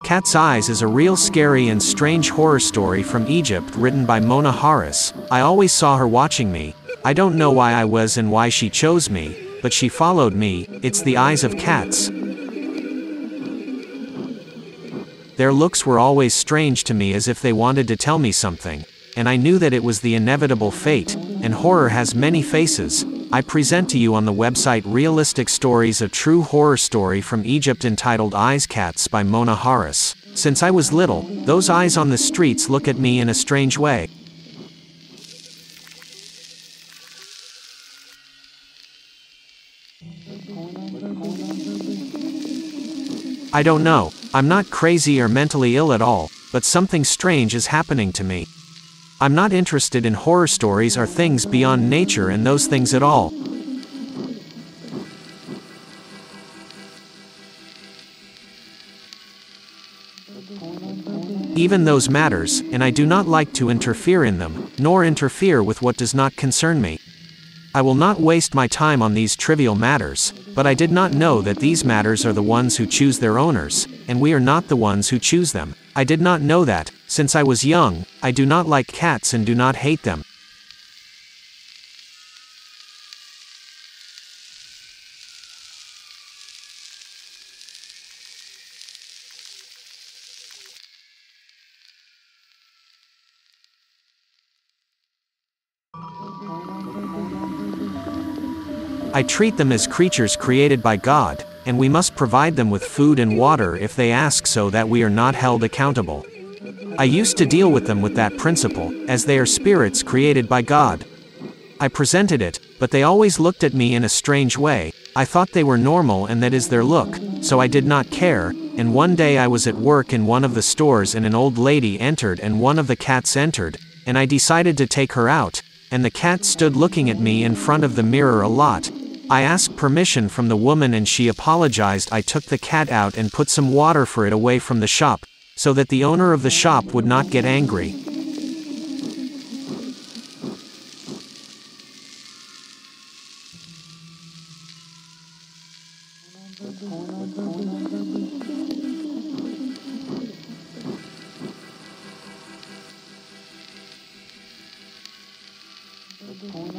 Cat's Eyes is a real scary and strange horror story from Egypt written by Mona Haris. I always saw her watching me. I don't know why I was and why she chose me, but she followed me. It's the eyes of cats. Their looks were always strange to me, as if they wanted to tell me something, and I knew that it was the inevitable fate, and horror has many faces. I present to you on the website realistic stories, a true horror story from Egypt entitled Eyes Cats by Mona Haris. Since I was little, those eyes on the streets look at me in a strange way. I don't know, I'm not crazy or mentally ill at all, but something strange is happening to me. I'm not interested in horror stories or things beyond nature and those things at all. Even those matters, and I do not like to interfere in them, nor interfere with what does not concern me. I will not waste my time on these trivial matters, but I did not know that these matters are the ones who choose their owners, and we are not the ones who choose them. I did not know that. Since I was young, I do not like cats and do not hate them. I treat them as creatures created by God, and we must provide them with food and water if they ask, so that we are not held accountable. I used to deal with them with that principle, as they are spirits created by God. I presented it, but they always looked at me in a strange way. I thought they were normal and that is their look, so I did not care, and one day I was at work in one of the stores and an old lady entered and one of the cats entered, and I decided to take her out, and the cat stood looking at me in front of the mirror a lot. I asked permission from the woman and she apologized. I took the cat out and put some water for it away from the shop, so that the owner of the shop would not get angry.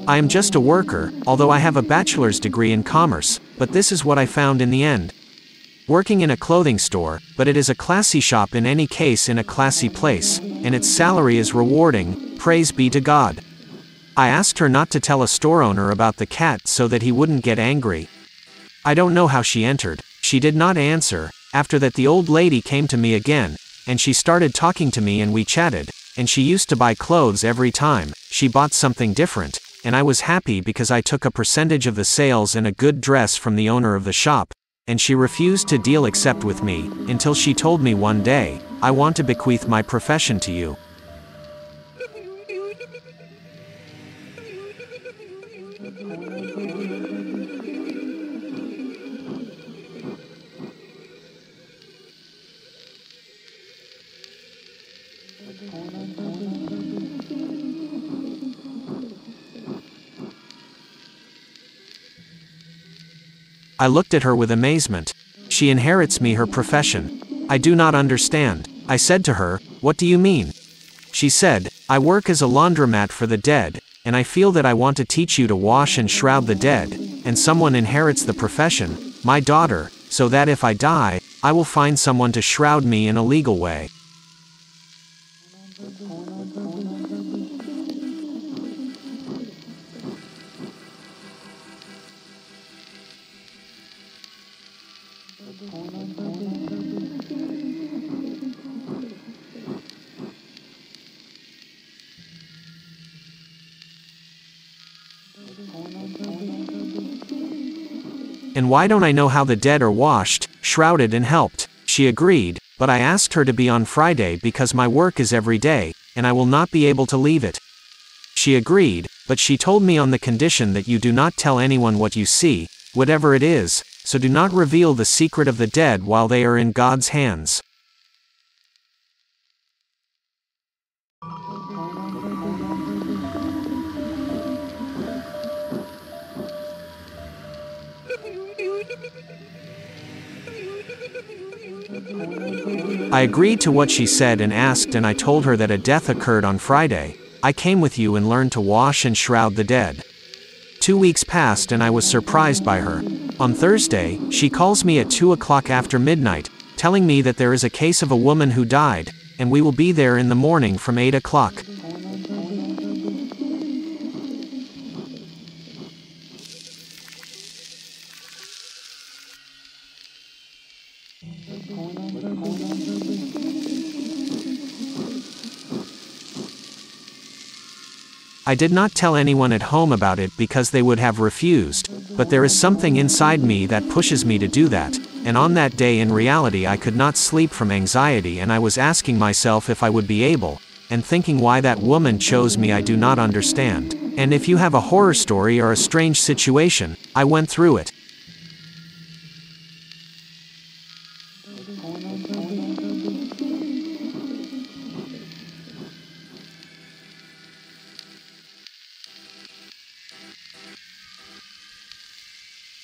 I am just a worker, although I have a bachelor's degree in commerce, but this is what I found in the end. Working in a clothing store, but it is a classy shop in any case, in a classy place, and its salary is rewarding, praise be to God. I asked her not to tell a store owner about the cat so that he wouldn't get angry. I don't know how she entered. She did not answer. After that the old lady came to me again, and she started talking to me and we chatted, and she used to buy clothes every time. She bought something different, and I was happy because I took a percentage of the sales and a good dress from the owner of the shop, and she refused to deal except with me, until she told me one day, "I want to bequeath my profession to you." I looked at her with amazement. She inherits me her profession. I do not understand. I said to her, "What do you mean?" She said, "I work as a laundromat for the dead, and I feel that I want to teach you to wash and shroud the dead, and someone inherits the profession, my daughter, so that if I die, I will find someone to shroud me in a legal way." "And why don't I know how the dead are washed, shrouded and helped?" She agreed, but I asked her to be on Friday because my work is every day, and I will not be able to leave it. She agreed, but she told me on the condition that you do not tell anyone what you see, whatever it is, so do not reveal the secret of the dead while they are in God's hands. I agreed to what she said and asked, and I told her that a death occurred on Friday. I came with you and learned to wash and shroud the dead. 2 weeks passed and I was surprised by her. On Thursday, she calls me at 2 o'clock after midnight, telling me that there is a case of a woman who died, and we will be there in the morning from 8 o'clock. I did not tell anyone at home about it because they would have refused, but there is something inside me that pushes me to do that, and on that day in reality I could not sleep from anxiety, and I was asking myself if I would be able, and thinking why that woman chose me I do not understand. And if you have a horror story or a strange situation, I went through it.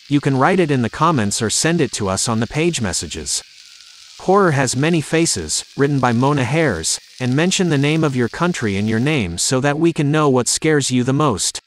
You can write it in the comments or send it to us on the page messages. Horror Has Many Faces, written by Mona Hares, and mention the name of your country in your name so that we can know what scares you the most.